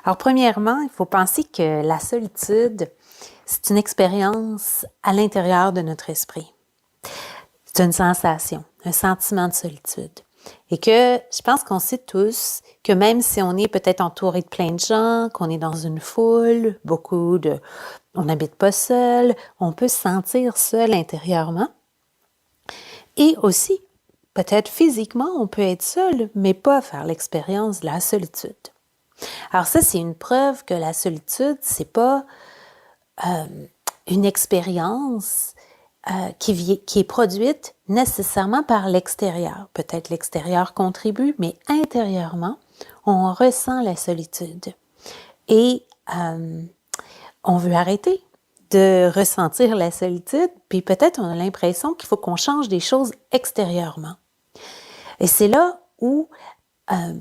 Alors, premièrement, il faut penser que la solitude, c'est une expérience à l'intérieur de notre esprit. C'est une sensation, un sentiment de solitude. Et que je pense qu'on sait tous que même si on est peut-être entouré de plein de gens, qu'on est dans une foule, on n'habite pas seul, on peut se sentir seul intérieurement. Et aussi, peut-être physiquement, on peut être seul, mais pas faire l'expérience de la solitude. Alors ça, c'est une preuve que la solitude, c'est pas une expérience qui est produite nécessairement par l'extérieur. Peut-être l'extérieur contribue, mais intérieurement, on ressent la solitude. Et on veut arrêter de ressentir la solitude, puis peut-être on a l'impression qu'il faut qu'on change des choses extérieurement. Et c'est là où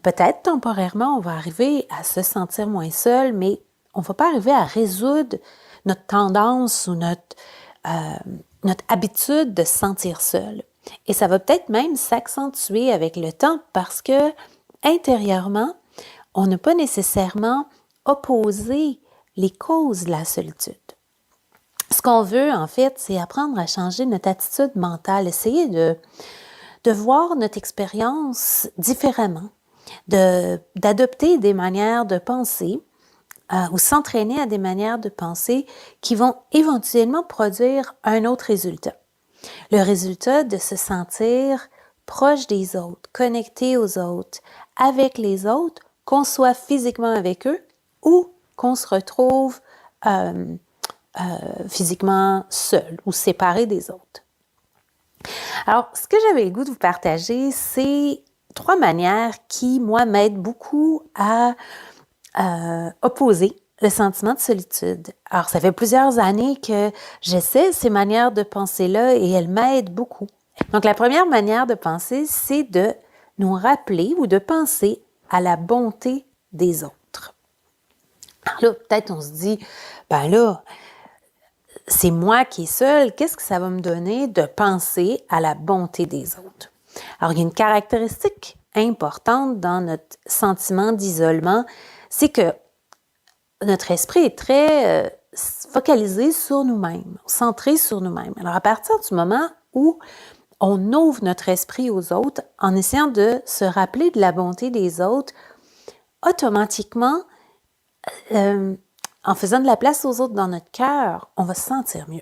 peut-être temporairement, on va arriver à se sentir moins seul, mais on ne va pas arriver à résoudre notre tendance ou notre habitude de se sentir seul. Et ça va peut-être même s'accentuer avec le temps parce que intérieurement, on n'a pas nécessairement opposé les causes de la solitude. Ce qu'on veut, en fait, c'est apprendre à changer notre attitude mentale, essayer de voir notre expérience différemment, d'adopter des manières de penser ou s'entraîner à des manières de penser qui vont éventuellement produire un autre résultat. Le résultat de se sentir proche des autres, connecté aux autres, avec les autres, qu'on soit physiquement avec eux ou qu'on se retrouve physiquement seul ou séparé des autres. Alors, ce que j'avais le goût de vous partager, c'est 3 manières qui, moi, m'aident beaucoup à opposer le sentiment de solitude. Alors, ça fait plusieurs années que j'essaie ces manières de penser-là et elles m'aident beaucoup. Donc, la première manière de penser, c'est de nous rappeler ou de penser à la bonté des autres. Alors là, peut-être on se dit, ben là, c'est moi qui est seule, qu'est-ce que ça va me donner de penser à la bonté des autres? Alors, il y a une caractéristique importante dans notre sentiment d'isolement, c'est que notre esprit est très focalisé sur nous-mêmes, centré sur nous-mêmes. Alors, à partir du moment où on ouvre notre esprit aux autres en essayant de se rappeler de la bonté des autres, automatiquement, en faisant de la place aux autres dans notre cœur, on va se sentir mieux.